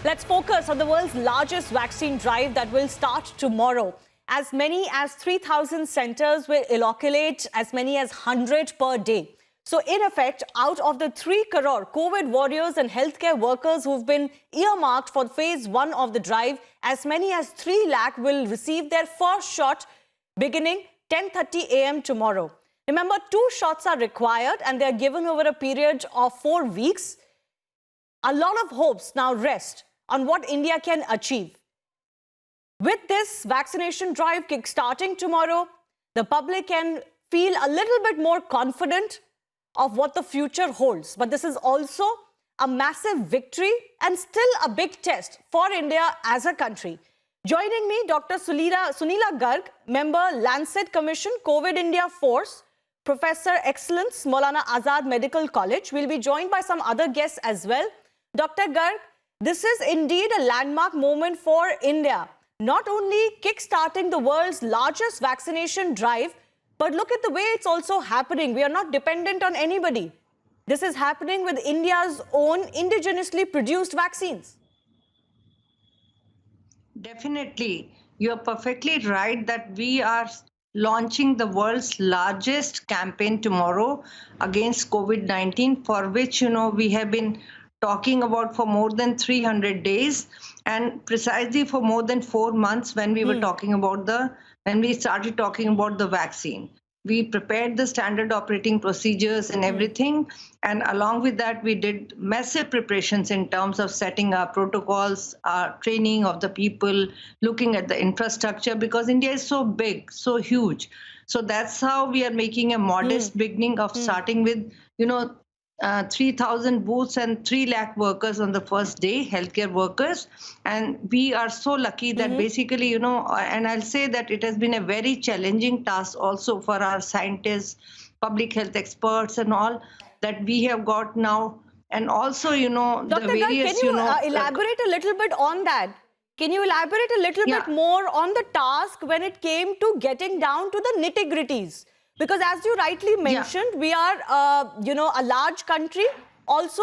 Let's focus on the world's largest vaccine drive that will start tomorrow. As many as 3,000 centers will inoculate as many as 100 per day. So in effect, out of the 3 crore COVID warriors and healthcare workers who've been earmarked for phase 1 of the drive, as many as 3 lakh will receive their first shot beginning 10:30 a.m. tomorrow. Remember, 2 shots are required and they're given over a period of 4 weeks. A lot of hopes now rest on what India can achieve. With this vaccination drive kick-starting tomorrow, the public can feel a little bit more confident of what the future holds. But this is also a massive victory and still a big test for India as a country. Joining me, Dr. Sunila Garg, member Lancet Commission, COVID India Force, Professor Excellence, Maulana Azad Medical College. We'll be joined by some other guests as well. Dr. Garg, this is indeed a landmark moment for India. Not only kick-starting the world's largest vaccination drive, but look at the way it's also happening. We are not dependent on anybody. This is happening with India's own indigenously produced vaccines. Definitely. You're perfectly right that we are launching the world's largest campaign tomorrow against COVID-19, for which, we have been talking about for more than 300 days and precisely for more than 4 months when we were talking about when we started talking about the vaccine. We prepared the standard operating procedures and everything. And along with that, we did massive preparations in terms of setting up protocols, training of the people, looking at the infrastructure, because India is so big, so huge. So that's how we are making a modest beginning of starting with, 3,000 booths and 3 lakh workers on the first day, healthcare workers. And we are so lucky that basically, and I'll say that it has been a very challenging task also for our scientists, public health experts and all that we have got now. And also, Dr. the various, can you elaborate a little bit on that? Can you elaborate a little bit more on the task when it came to getting down to the nitty-gritties? Because as you rightly mentioned, we are, a large country, also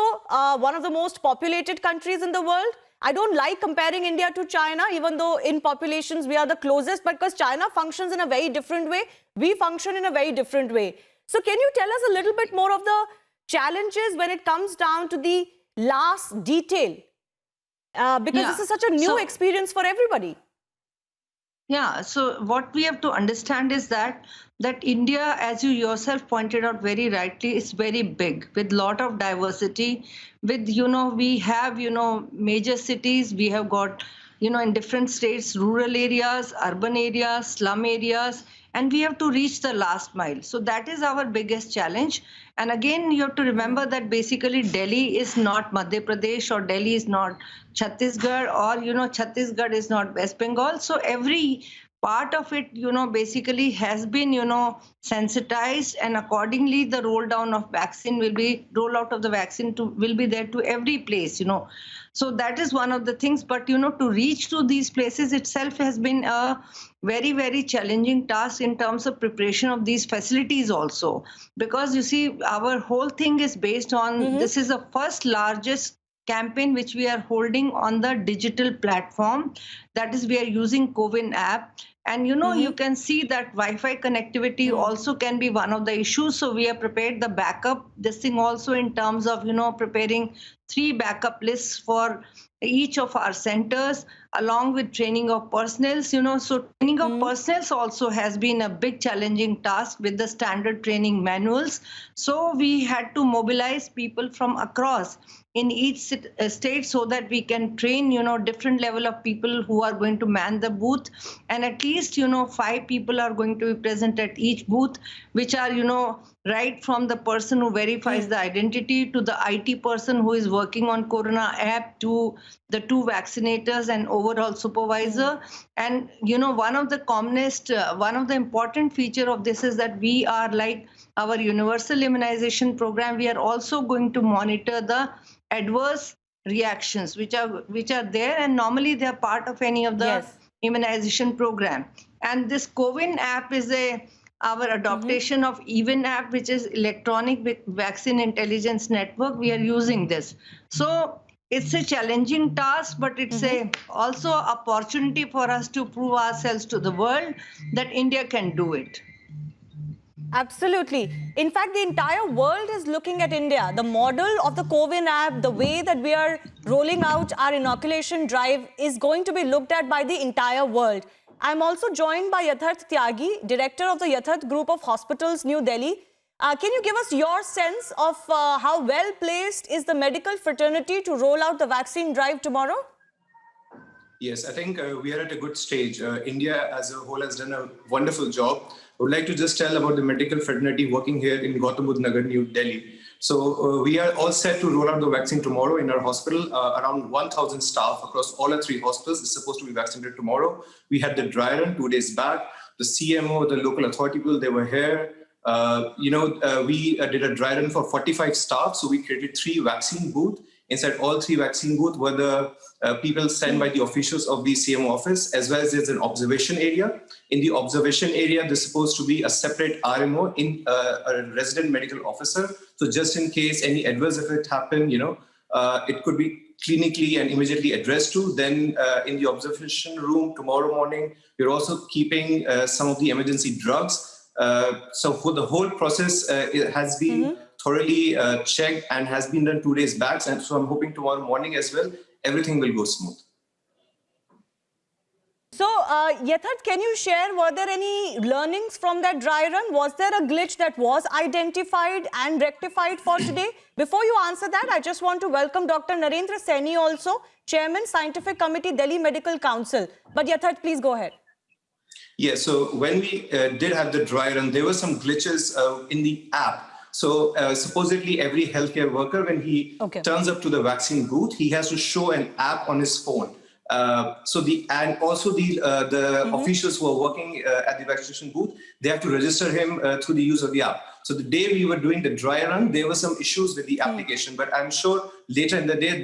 one of the most populated countries in the world. I don't like comparing India to China, even though in populations we are the closest, because China functions in a very different way. We function in a very different way. So can you tell us a little bit more of the challenges when it comes down to the last detail? Because this is such a new experience for everybody. Yeah, so what we have to understand is that India, as you yourself pointed out very rightly, is very big with lot of diversity. With, we have, major cities, we have got, in different states, rural areas, urban areas, slum areas, and we have to reach the last mile. So that is our biggest challenge. And again, you have to remember that basically Delhi is not Madhya Pradesh, or Delhi is not Chhattisgarh, or, Chhattisgarh is not West Bengal. So every part of it, basically has been, sensitized, and accordingly the roll out of the vaccine will be there to every place, So that is one of the things. But, to reach to these places itself has been a very, very challenging task in terms of preparation of these facilities also. Because you see, our whole thing is based on, this is the first largest campaign which we are holding on the digital platform. That is, we are using CoWIN app. And, you can see that Wi-Fi connectivity also can be one of the issues. So we have prepared the backup, this thing also in terms of, preparing 3 backup lists for each of our centers, along with training of personnel. So training of personnel also has been a big challenging task with the standard training manuals. So we had to mobilize people from across in each state so that we can train, different level of people who are going to man the booth. And at least, 5 people are going to be present at each booth, which are, right from the person who verifies the identity to the IT person who is working on Corona app to the 2 vaccinators and overall supervisor. And, one of the important feature of this is that we are like our universal immunization program. We are also going to monitor the adverse reactions which are there, and normally they are part of any of the immunization program. And this CoWIN app is our adaptation of EVIN app, which is electronic vaccine intelligence network. We are using this. So it's a challenging task, but it's a also opportunity for us to prove ourselves to the world that India can do it. Absolutely. In fact, the entire world is looking at India. The model of the CoWIN app, the way that we are rolling out our inoculation drive is going to be looked at by the entire world. I'm also joined by Yatharth Tyagi, Director of the Yatharth Group of Hospitals, New Delhi. Can you give us your sense of how well placed is the medical fraternity to roll out the vaccine drive tomorrow? Yes, I think we are at a good stage. India as a whole has done a wonderful job. I would like to just tell about the medical fraternity working here in Gautam Budh Nagar, New Delhi. So we are all set to roll out the vaccine tomorrow in our hospital. Around 1,000 staff across all our 3 hospitals is supposed to be vaccinated tomorrow. We had the dry run 2 days back. The CMO, the local authority people, they were here. We did a dry run for 45 staff. So we created 3 vaccine booths. Inside all 3 vaccine booths were the people sent by the officials of the CMO office, as well as there's an observation area. In the observation area, there's supposed to be a separate RMO, a resident medical officer. So just in case any adverse effect happen, it could be clinically and immediately addressed to. Then in the observation room tomorrow morning, we're also keeping some of the emergency drugs. So for the whole process, it has been thoroughly checked and has been done 2 days back. And so I'm hoping tomorrow morning as well, everything will go smooth. So, Yatharth, can you share, were there any learnings from that dry run? Was there a glitch that was identified and rectified for today? Before you answer that, I just want to welcome Dr. Narendra Saini also, Chairman, Scientific Committee, Delhi Medical Council. But Yatharth, please go ahead. Yeah, so when we did have the dry run, there were some glitches in the app. So supposedly every healthcare worker, when he turns up to the vaccine booth, he has to show an app on his phone. And also the officials who are working at the vaccination booth, they have to register him through the use of the app. So the day we were doing the dry run, there were some issues with the application, but I'm sure later in the day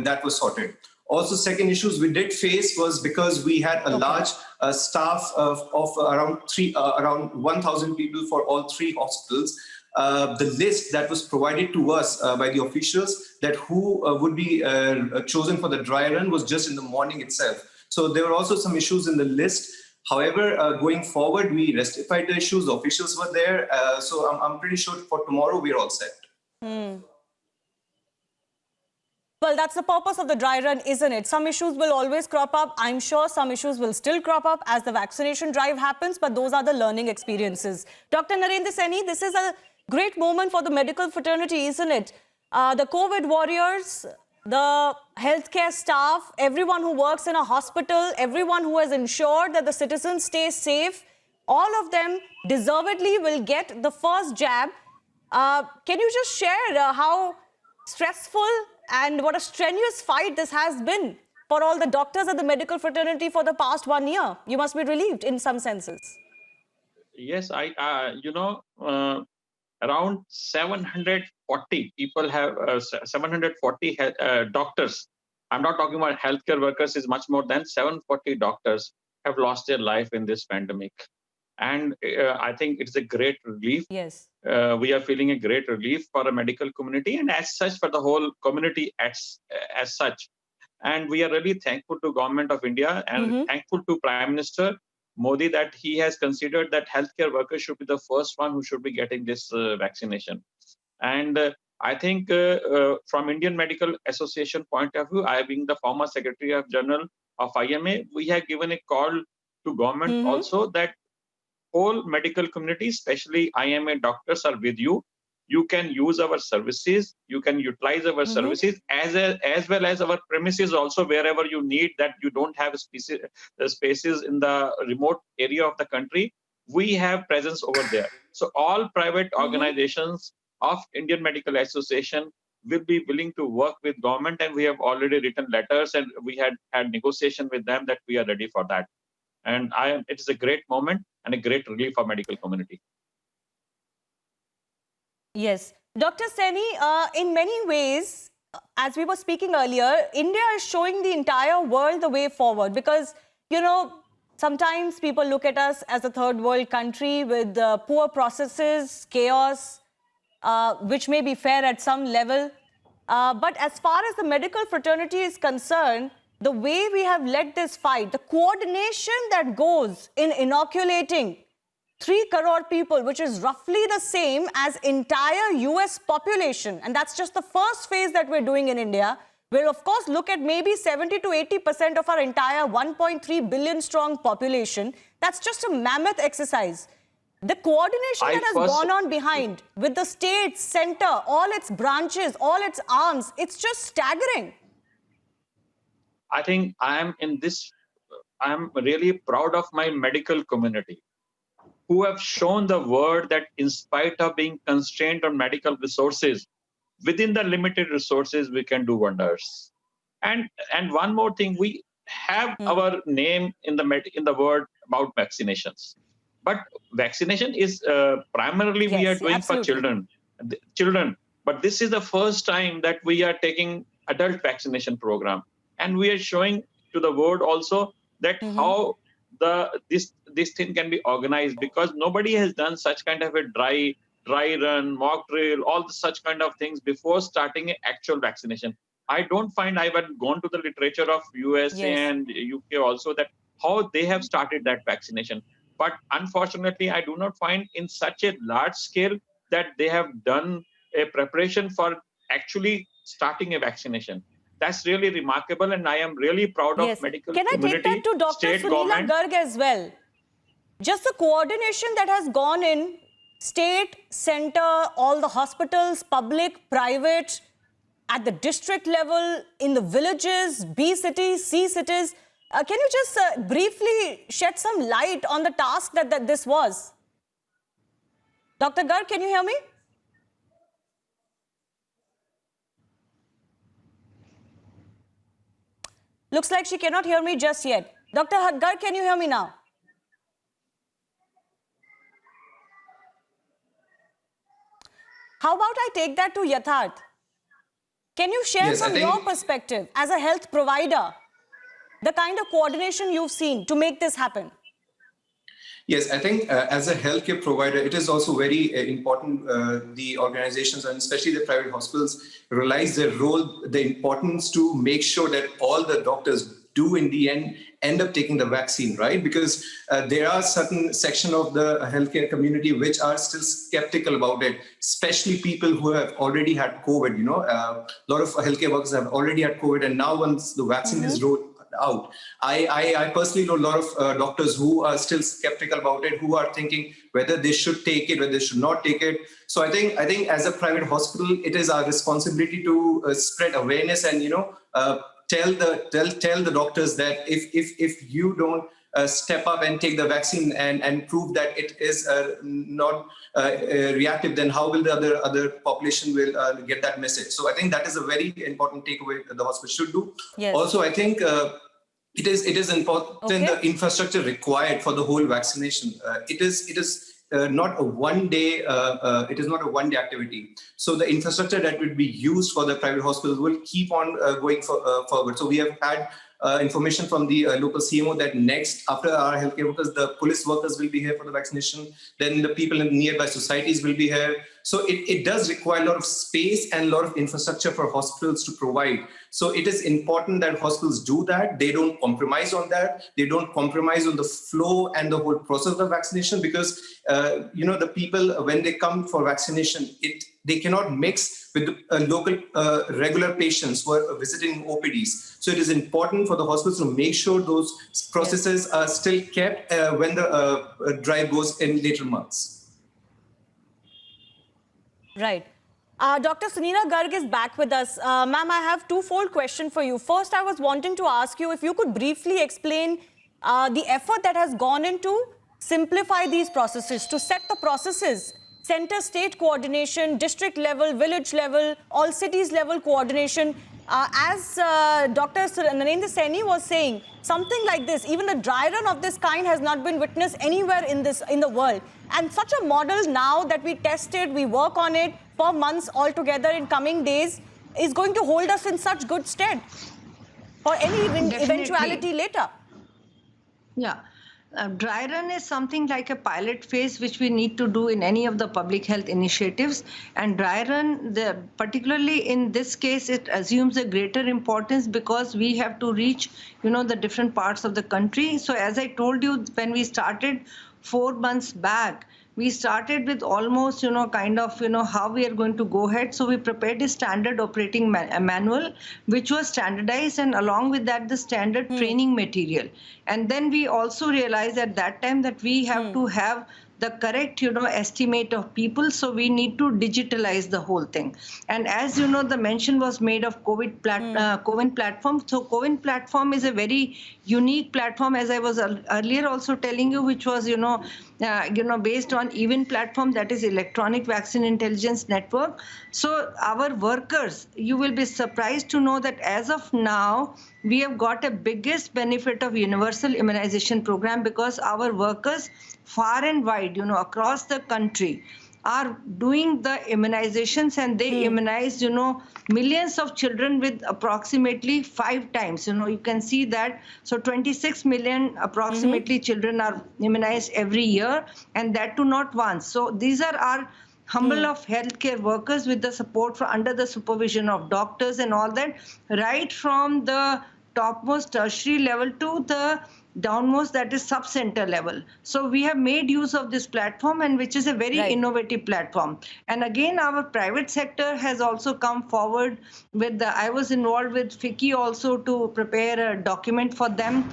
that was sorted. Also, second issues we did face was because we had a large staff of around 1,000 people for all 3 hospitals. The list that was provided to us by the officials that who would be chosen for the dry run was just in the morning itself. So there were also some issues in the list. However, going forward, we rectified the issues. The officials were there. So I'm pretty sure for tomorrow, we're all set. Well, that's the purpose of the dry run, isn't it? Some issues will always crop up. I'm sure some issues will still crop up as the vaccination drive happens, but those are the learning experiences. Dr. Narendra Saini, this is a great moment for the medical fraternity, isn't it? The COVID warriors, the healthcare staff, everyone who works in a hospital, everyone who has ensured that the citizens stay safe, all of them deservedly will get the first jab. Can you just share how stressful and what a strenuous fight this has been for all the doctors and the medical fraternity for the past 1 year? You must be relieved in some senses. Yes, around 740 people have 740 doctors. I'm not talking about healthcare workers, is much more than 740 doctors have lost their life in this pandemic. And I think it's a great relief. Yes. We are feeling a great relief for the medical community and as such for the whole community as such. And we are really thankful to Government of India and thankful to Prime Minister Modi that he has considered that healthcare workers should be the first one who should be getting this vaccination. And I think from Indian Medical Association point of view, I being the former Secretary General of IMA, we have given a call to government also that whole medical community, especially IMA doctors, are with you. You can use our services. You can utilize our services as well as our premises also wherever you need that you don't have spaces in the remote area of the country. We have presence over there. So all private organizations of Indian Medical Association will be willing to work with government, and we have already written letters and we had negotiation with them that we are ready for that. And it is a great moment and a great relief for medical community. Yes. Dr. Saini, in many ways, as we were speaking earlier, India is showing the entire world the way forward because, sometimes people look at us as a third world country with poor processes, chaos, which may be fair at some level. But as far as the medical fraternity is concerned, the way we have led this fight, the coordination that goes in inoculating 3 crore people, which is roughly the same as entire US population, and that's just the first phase that we're doing in India. We'll of course look at maybe 70 to 80% of our entire 1.3 billion strong population. That's just a mammoth exercise. The coordination that has gone on behind with the state, center, all its branches, all its arms, it's just staggering. I think I'm really proud of my medical community, who have shown the world that in spite of being constrained on medical resources, within the limited resources, we can do wonders. And one more thing, we have our name in the word about vaccinations. But vaccination is primarily we are doing for children. But this is the first time that we are taking adult vaccination program. And we are showing to the world also that how this thing can be organized, because nobody has done such kind of a dry run, mock drill, all such kind of things before starting an actual vaccination. I don't find I've gone to the literature of USA and UK also that how they have started that vaccination. But unfortunately, I do not find in such a large scale that they have done a preparation for actually starting a vaccination. That's really remarkable, and I am really proud of medical community. Can I take that to Dr. Sunila Garg as well? Just the coordination that has gone in, state, center, all the hospitals, public, private, at the district level, in the villages, B cities, C cities. Can you just briefly shed some light on the task that this was? Dr. Garg, can you hear me? Looks like she cannot hear me just yet. Dr. Garg, can you hear me now? How about I take that to Yatharth? Can you share from your perspective as a health provider, the kind of coordination you've seen to make this happen? Yes, I think as a healthcare provider, it is also very important the organizations and especially the private hospitals realize their role, the importance to make sure that all the doctors do in the end up taking the vaccine, right? Because there are certain section of the healthcare community which are still skeptical about it, especially people who have already had COVID. You know, a lot of healthcare workers have already had COVID, and now once the vaccine is rolled out, I personally know a lot of doctors who are still skeptical about it, who are thinking whether they should take it, whether they should not take it. So I think as a private hospital, it is our responsibility to spread awareness and tell the doctors that if you don't step up and take the vaccine and prove that it is not reactive, then how will the other population will get that message? So I think that is a very important takeaway that the hospital should do. Yes. Also, I think it is important the infrastructure required for the whole vaccination. It is not a one day. It is not a one day activity. So the infrastructure that would be used for the private hospitals will keep on going forward. So we have had information from the local CMO that next, after our healthcare workers, the police workers will be here for the vaccination. Then the people in nearby societies will be here. So it does require a lot of space and a lot of infrastructure for hospitals to provide. So it is important that hospitals do that. They don't compromise on that. They don't compromise on the flow and the whole process of vaccination, because the people, when they come for vaccination, they cannot mix with local regular patients who are visiting OPDs. So it is important for the hospitals to make sure those processes are still kept when the drive goes in later months. Right. Dr. Sunila Garg is back with us. Ma'am, I have twofold question for you. First, I was wanting to ask you if you could briefly explain the effort that has gone into simplify these processes, to set the processes, center state coordination, district level, village level, all cities level coordination. As Dr. Narendra Saini was saying, something like this, even the dry run of this kind has not been witnessed anywhere in the world. And such a model now that we tested, we work on it for months altogether in coming days, is going to hold us in such good stead for any eventuality later. Yeah. Dry run is something like a pilot phase which we need to do in any of the public health initiatives. And dry run, particularly in this case, it assumes a greater importance because we have to reach, the different parts of the country. So as I told you, when we started 4 months back, we started with almost, how we are going to go ahead. So we prepared a standard operating manual, which was standardized, and along with that, the standard training material. And then we also realized at that time that we have to have the correct, estimate of people. So we need to digitalize the whole thing. And as you know, the mention was made of CoWIN platform. So CoWIN platform is a very unique platform, as I was earlier also telling you, which was, based on EVIN platform, that is Electronic Vaccine Intelligence Network. So our workers, you will be surprised to know that as of now, we have got a biggest benefit of universal immunization program because our workers far and wide, across the country are doing the immunizations, and they immunize, millions of children with approximately 5 times. You can see that. So 26 million approximately children are immunized every year, and that too not once. So these are our humble of healthcare workers with the support under the supervision of doctors and all that, right from the topmost tertiary level to the downmost, that is sub-center level. So we have made use of this platform, and which is a very innovative platform. And again, our private sector has also come forward with I was involved with FICCI also to prepare a document for them,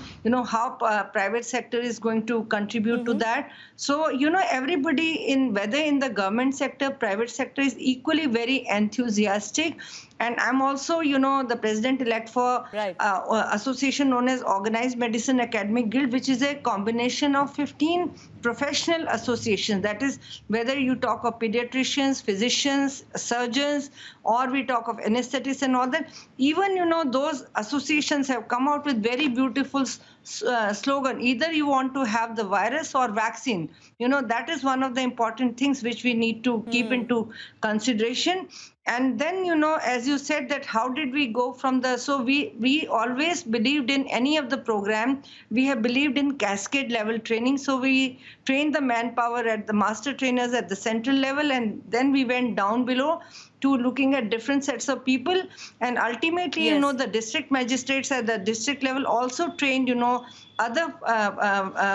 how private sector is going to contribute to that. So, everybody whether in the government sector, private sector is equally very enthusiastic. And I'm also, the president-elect for association known as Organized Medicine Academic Guild, which is a combination of 15 professional associations. That is, whether you talk of pediatricians, physicians, surgeons, or we talk of anesthetists and all that. Even, those associations have come out with very beautiful slogan. Either you want to have the virus or vaccine. That is one of the important things which we need to keep into consideration. And then, as you said, that how did we go from so we always believed in any of the program, we have believed in cascade level training. So we trained the manpower at the master trainers at the central level, and then we went down below to looking at different sets of people. And ultimately, the district magistrates at the district level also trained, other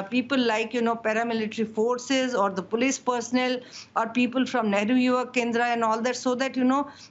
people like, paramilitary forces or the police personnel or people from Nehru Yuva Kendra and all that, so that,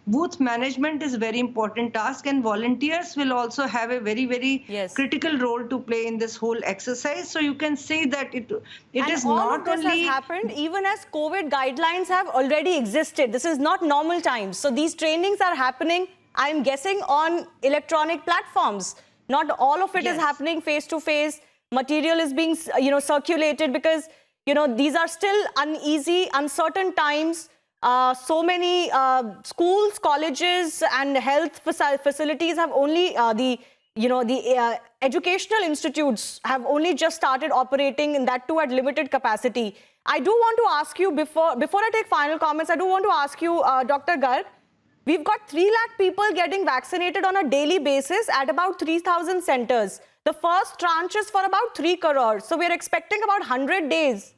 booth management is a very important task, and volunteers will also have a very, very critical role to play in this whole exercise. So you can say that it is not only... has happened even as COVID guidelines have already existed. This is not normal times. So these trainings are happening, I'm guessing, on electronic platforms. Not all of it is happening face-to-face. Material is being, circulated because, these are still uneasy, uncertain times. So many schools, colleges, and health facilities have only the educational institutes have only just started operating, and that too at limited capacity. I do want to ask you before I take final comments. I do want to ask you, Dr. Garg. We've got 3 lakh people getting vaccinated on a daily basis at about 3,000 centers. The first tranche is for about 3 crores. So we're expecting about 100 days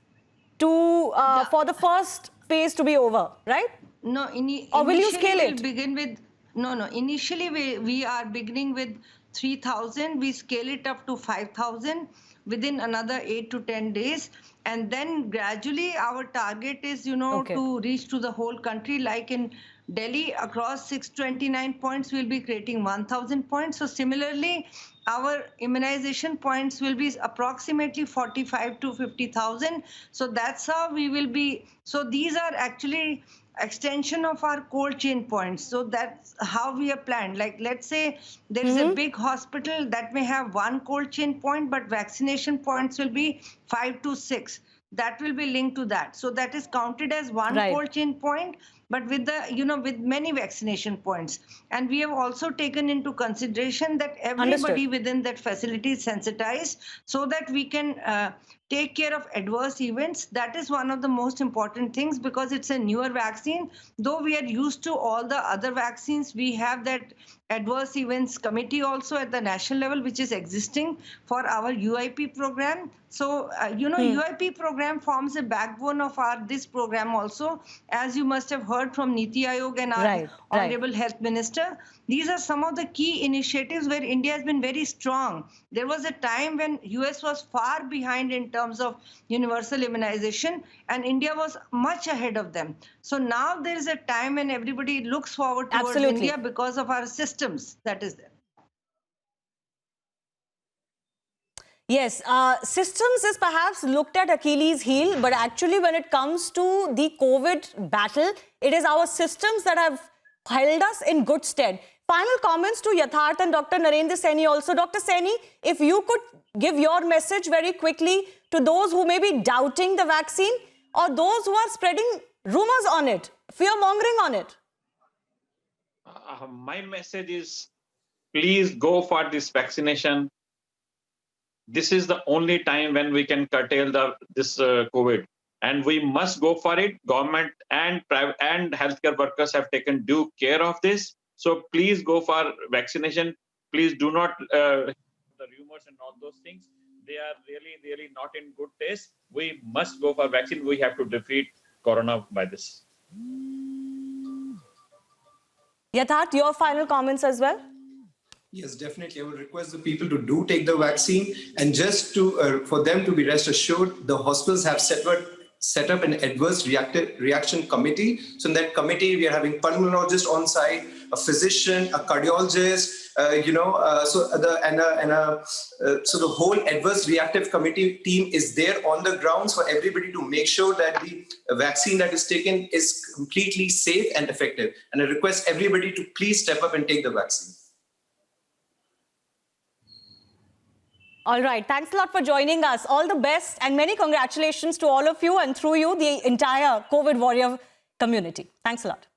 to for the first phase to be over, right? No, or will you scale it? Begin with, no. Initially, we are beginning with 3,000. We scale it up to 5,000 within another 8 to 10 days. And then gradually our target is, to reach to the whole country. Like in Delhi, across 629 points, we'll be creating 1,000 points. So similarly, our immunization points will be approximately 45 to 50,000. So that's how we will be. So these are actually extension of our cold chain points. So that's how we are planned. Like, let's say there is a big hospital that may have 1 cold chain point, but vaccination points will be 5 to 6. That will be linked to that. So that is counted as 1 cold chain point, but with the, with many vaccination points. And we have also taken into consideration that everybody within that facility is sensitized, so that we can take care of adverse events. That is one of the most important things, because it's a newer vaccine. Though we are used to all the other vaccines, we have that adverse events committee also at the national level, which is existing for our UIP program. So, UIP program forms a backbone of this program also, as you must have heard from Niti Aayog and our Honorable Health Minister. These are some of the key initiatives where India has been very strong. There was a time when US was far behind in terms of universal immunization, and India was much ahead of them. So now there is a time when everybody looks forward towards India because of our systems that is there. Yes, systems is perhaps looked at Achilles' heel, but actually when it comes to the COVID battle, it is our systems that have held us in good stead. Final comments to Yatharth and Dr. Narendra Saini also. Dr. Saini, if you could give your message very quickly to those who may be doubting the vaccine or those who are spreading rumors on it, fear-mongering on it. My message is, please go for this vaccination. This is the only time when we can curtail this COVID, and we must go for it. Government and private and healthcare workers have taken due care of this. So please go for vaccination. Please do not the rumors and all those things. They are really, really not in good taste. We must go for vaccine. We have to defeat Corona by this. Yatharth, your final comments as well? Yes, definitely. I will request the people to take the vaccine, and just to for them to be rest assured, the hospitals have set up an adverse reaction committee. So in that committee, we are having pulmonologist on site, a physician, a cardiologist, so the whole adverse reactive committee team is there on the grounds for everybody to make sure that the vaccine that is taken is completely safe and effective. And I request everybody to please step up and take the vaccine. All right. Thanks a lot for joining us. All the best and many congratulations to all of you, and through you, the entire COVID warrior community. Thanks a lot.